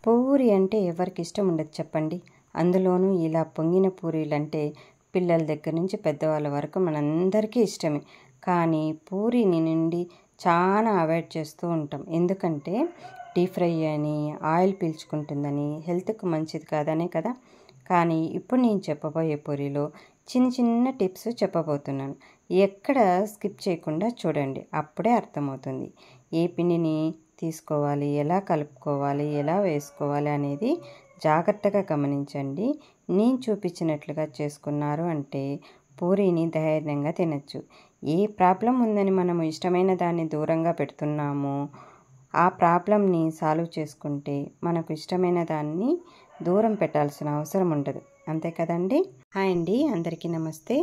పూరి అంటే ఎవరికి ఇష్టం ఉండదు చెప్పండి. అందులోనూ ఇలా పొంగిన పూరీలంటే పిల్లల దగ్గర నుంచి పెద్దవాళ్ళ వరకు మనందరికీ ఇష్టమే. కానీ పూరీని నుండి చాలా అవాయిడ్ చేస్తూ ఉంటాం. ఎందుకంటే డీప్ ఫ్రై అని, ఆయిల్ పీల్చుకుంటుందని, హెల్త్కి మంచిది కాదనే కదా. కానీ ఇప్పుడు నేను చెప్పబోయే పూరీలో చిన్న చిన్న టిప్స్ చెప్పబోతున్నాను. ఎక్కడ స్కిప్ చేయకుండా చూడండి, అప్పుడే అర్థమవుతుంది. ఏ పిండిని తీసుకోవాలి, ఎలా కలుపుకోవాలి, ఎలా వేసుకోవాలి అనేది జాగ్రత్తగా గమనించండి. నేను చూపించినట్లుగా చేసుకున్నారు అంటే పూరీని ధైర్యంగా తినచ్చు. ఏ ప్రాబ్లం ఉందని మనము ఇష్టమైన దాన్ని దూరంగా పెడుతున్నామో ఆ ప్రాబ్లంని సాల్వ్ చేసుకుంటే మనకు ఇష్టమైన దాన్ని దూరం పెట్టాల్సిన అవసరం ఉండదు. అంతే కదండి. హాయ్ అండి, అందరికీ నమస్తే.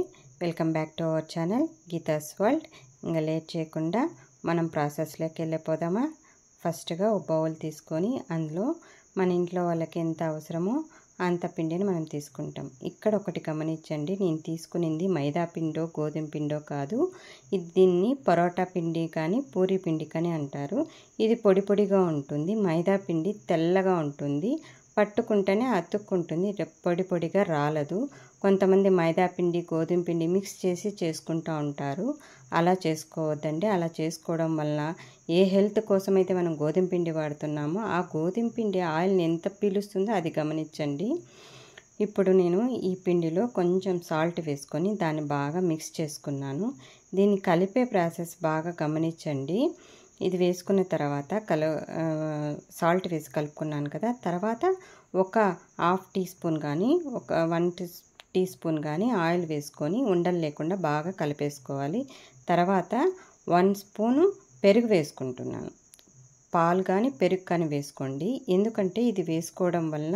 Welcome back to our channel Geetha's world. ఇంకా లేట్ చేయకుండా మనం ప్రాసెస్లోకి వెళ్ళిపోదామా. ఫస్ట్గా ఒక బౌల్ తీసుకొని అందులో మన ఇంట్లో వాళ్ళకి ఎంత అవసరమో అంత పిండిని మనం తీసుకుంటాం. ఇక్కడ ఒకటి గమనించండి, నేను తీసుకునింది మైదా పిండో గోధుమ పిండో కాదు. దీన్ని పరోటా పిండి కానీ పూరీ పిండి కానీ అంటారు. ఇది పొడి పొడిగా ఉంటుంది. మైదా పిండి తెల్లగా ఉంటుంది, పట్టుకుంటేనే అతుక్కుంటుంది, పొడి పొడిగా రాలదు. కొంతమంది మైదా పిండి గోధుమ పిండి మిక్స్ చేసి చేసుకుంటూ ఉంటారు. అలా చేసుకోవద్దండి. అలా చేసుకోవడం వల్ల ఏ హెల్త్ కోసమైతే మనం గోధుమ పిండి వాడుతున్నామో ఆ గోధుమ పిండి ఆయిల్ని ఎంత పీలుస్తుందో అది గమనించండి. ఇప్పుడు నేను ఈ పిండిలో కొంచెం సాల్ట్ వేసుకొని దాన్ని బాగా మిక్స్ చేసుకున్నాను. దీన్ని కలిపే ప్రాసెస్ బాగా గమనించండి. ఇది వేసుకున్న తర్వాత సాల్ట్ వేసి కలుపుకున్నాను కదా. తర్వాత ఒక హాఫ్ టీ స్పూన్ కానీ ఒక 1 టీ స్పూన్ కానీ ఆయిల్ వేసుకొని ఉండలు లేకుండా బాగా కలిపేసుకోవాలి. తర్వాత 1 స్పూను పెరుగు వేసుకుంటున్నాను. పాలు కానీ పెరుగు కానీ వేసుకోండి. ఎందుకంటే ఇది వేసుకోవడం వల్ల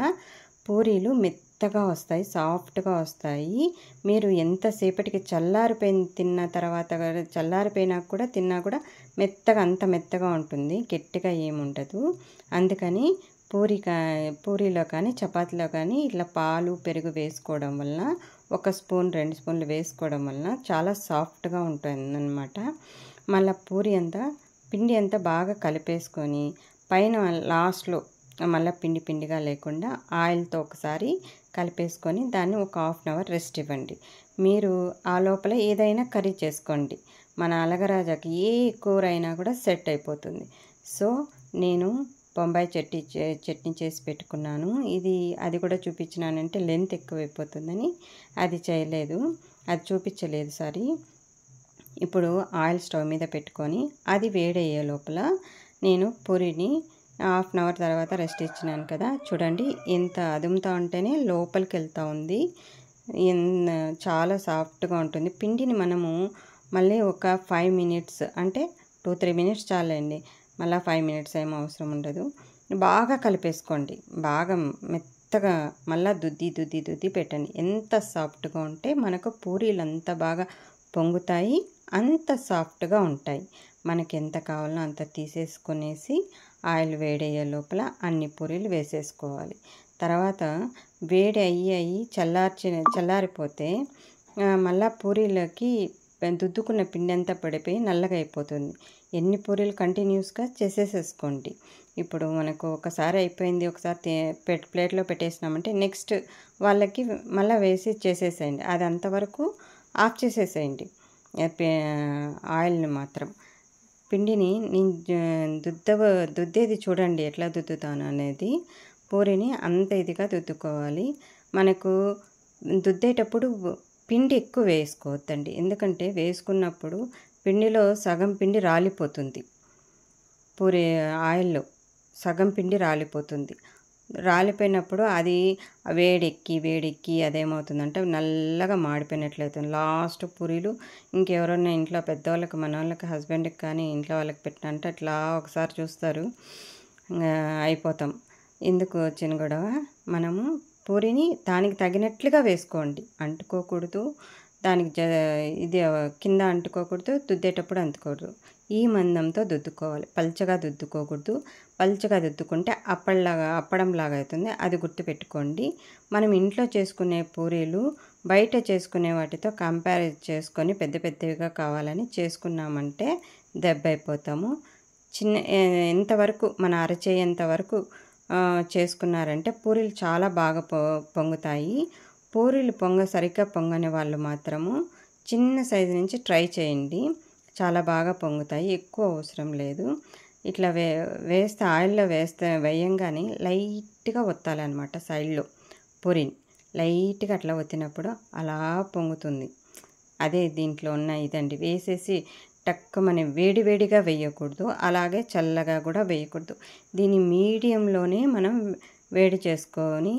పూరీలు మెత్తగా వస్తాయి, సాఫ్ట్గా వస్తాయి. మీరు ఎంతసేపటికి చల్లారిపోయినా కూడా తిన్నా కూడా అంత మెత్తగా ఉంటుంది, గట్టిగా ఏముండదు. అందుకని పూరీలో కానీ చపాతీలో కానీ ఇట్లా పాలు పెరుగు వేసుకోవడం వల్ల 1 స్పూన్ 2 స్పూన్లు వేసుకోవడం వలన చాలా సాఫ్ట్గా ఉంటుంది అన్నమాట. మళ్ళీ పిండి అంతా బాగా కలిపేసుకొని పైన లాస్ట్లో మళ్ళీ పిండిగా లేకుండా ఆయిల్తో ఒకసారి కలిపేసుకొని దాన్ని ఒక హాఫ్ అన్ అవర్ రెస్ట్ ఇవ్వండి. మీరు ఆ లోపల ఏదైనా కర్రీ చేసుకోండి. మన అలగరాజాకి ఏ కూర అయినా కూడా సెట్ అయిపోతుంది. సో నేను బొంబాయి చట్నీ చేసి పెట్టుకున్నాను. అది కూడా చూపించినానంటే లెంత్ ఎక్కువైపోతుందని అది చూపించలేదు. సారీ. ఇప్పుడు ఆయిల్ స్టవ్ మీద పెట్టుకొని అది వేడయ్యే లోపల నేను పూరీని హాఫ్ అన్ అవర్ తర్వాత రెస్ట్ ఇచ్చినాను కదా. చూడండి, ఎంత అదుముతా ఉంటేనే లోపలికి వెళ్తూ ఉంది. చాలా సాఫ్ట్గా ఉంటుంది. పిండిని మనము మళ్ళీ ఒక 5 మినిట్స్ అంటే 2-3 మినిట్స్ చాలండి. మళ్ళీ 5 మినిట్స్ ఏమో అవసరం ఉండదు. బాగా కలిపేసుకోండి. బాగా మెత్తగా మళ్ళీ దుద్ది పెట్టండి. ఎంత సాఫ్ట్గా ఉంటే మనకు పూరీలు అంత బాగా పొంగుతాయి, అంత సాఫ్ట్గా ఉంటాయి. మనకి ఎంత కావాలో అంత తీసేసుకునేసి ఆయిల్ వేడయ్యే లోపల అన్ని పూరీలు వేసేసుకోవాలి. తర్వాత వేడి అయ్యి చల్లారిపోతే మళ్ళీ పూరీలకి దుద్దుకున్న పిండి అంతా పడిపోయి నల్లగా అయిపోతుంది. ఎన్ని పూరీలు కంటిన్యూస్గా చేసేసుకోండి. ఇప్పుడు మనకు ఒకసారి అయిపోయింది, ఒకసారి ప్లేట్లో పెట్టేసినామంటే నెక్స్ట్ వాళ్ళకి మళ్ళీ వేసి చేసేసేయండి. అది అంతవరకు ఆఫ్ చేసేసేయండి ఆయిల్ని మాత్రం. పిండిని నేను దుద్దేది చూడండి ఎట్లా దుద్దుతాను అనేది. పూరిని అంత ఇదిగా దుద్దుకోవాలి. మనకు దుద్దేటప్పుడు పిండి ఎక్కువ వేసుకోవద్దండి. ఎందుకంటే వేసుకున్నప్పుడు పిండిలో సగం పిండి రాలిపోతుంది. పూరి ఆయిల్లో సగం పిండి రాలిపోతుంది. రాలిపోయినప్పుడు అది వేడెక్కి అదేమవుతుందంటే నల్లగా మాడిపోయినట్లయితుంది. లాస్ట్ పూరీలు ఇంకెవరన్నా ఇంట్లో పెద్దవాళ్ళకి, మన వాళ్ళకి, హస్బెండ్కి కానీ ఇంట్లో వాళ్ళకి పెట్టినంటే అట్లా ఒకసారి చూస్తారు, అయిపోతాం. ఎందుకు వచ్చిన గొడవ? మనము పూరీని దానికి తగినట్లుగా వేసుకోండి. అంటుకోకూడదు, దానికి ఇది కింద అంటుకోకూడదు, దుద్దేటప్పుడు అంటుకోకూడదు. ఈ మందంతో దుద్దుకోవాలి. పల్చగా దుద్దుకోకూడదు. పల్చగా దుద్దుకుంటే అప్పడంలాగా అవుతుంది. అది గుర్తుపెట్టుకోండి. మనం ఇంట్లో చేసుకునే పూరీలు బయట చేసుకునే వాటితో కంపేర్ చేసుకొని పెద్దవిగా కావాలని చేసుకున్నామంటే దెబ్బ అయిపోతాము. ఎంతవరకు మన అరచేయంత వరకు చేసుకున్నారంటే పూరీలు చాలా బాగా పొంగుతాయి. పూరీలు సరిగ్గా పొంగని వాళ్ళు మాత్రము చిన్న సైజు నుంచి ట్రై చేయండి. చాలా బాగా పొంగుతాయి. ఎక్కువ అవసరం లేదు. ఇట్లా వేస్తే ఆయిల్లో వేయంగానే లైట్గా ఒత్తాలన్నమాట సైడ్లో పూరీని. లైట్గా అట్లా ఒత్తినప్పుడు అలా పొంగుతుంది. అదే దీంట్లో ఉన్న ఇదండి. వేసేసి టక్కుమని వేడివేడిగా వేయకూడదు, అలాగే చల్లగా కూడా వేయకూడదు. దీన్ని మీడియంలోనే మనం వేడి చేసుకొని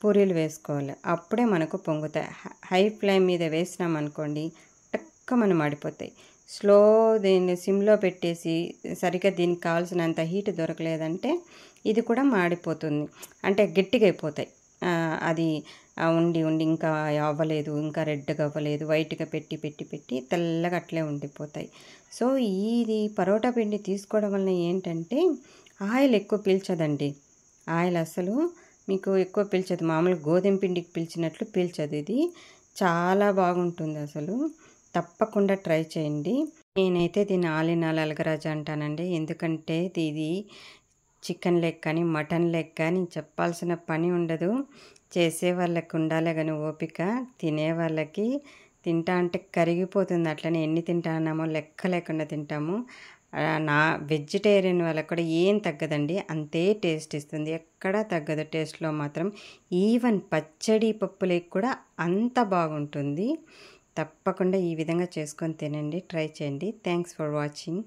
పూరీలు వేసుకోవాలి. అప్పుడే మనకు పొంగుతాయి. హై ఫ్లేమ్ మీద వేసినామనుకోండి టక్కుమని మాడిపోతాయి. దీన్ని సిమ్లో పెట్టేసి సరిగ్గా దీనికి కావాల్సినంత హీట్ దొరకలేదంటే ఇది కూడా మాడిపోతుంది, అంటే గట్టిగా అయిపోతాయి. అది ఉండి ఇంకా అవ్వలేదు, ఇంకా రెడ్గా అవ్వలేదు, వైట్గా పెట్టి తెల్లగా అట్లే ఉండిపోతాయి. సో ఇది పరోటా పిండి తీసుకోవడం వలన ఏంటంటే ఆయిల్ ఎక్కువ పీల్చదండి. ఆయిల్ అసలు మీకు ఎక్కువ పీల్చదు. మామూలుగా గోధుమ పిండికి పీల్చినట్లు పీల్చదు. ఇది చాలా బాగుంటుంది. అసలు తప్పకుండా ట్రై చేయండి. నేనైతే దీన్ని ఆల్ ఇన్ ఆల్ అల్గరాజా అంటానండి. ఎందుకంటే ఇది చికెన్ లెగ్ కానీ మటన్ లెగ్ కానీ చెప్పాల్సిన పని ఉండదు. చేసే వాళ్ళకి ఉండాలి కానీ ఓపిక, తినే వాళ్ళకి తింటా అంటే కరిగిపోతుంది. అట్లనే ఎన్ని తింటామో లెక్క లేకుండా తింటాము. నా వెజిటేరియన్ వాళ్ళకి కూడా ఏం తగ్గదండి, అంతే టేస్ట్ ఇస్తుంది, ఎక్కడా తగ్గదు టేస్ట్లో మాత్రం. ఈవెన్ పచ్చడి పప్పులకి కూడా అంత బాగుంటుంది. తప్పకుండా ఈ విధంగా చేసుకొని తినండి, ట్రై చేయండి. Thanks for watching.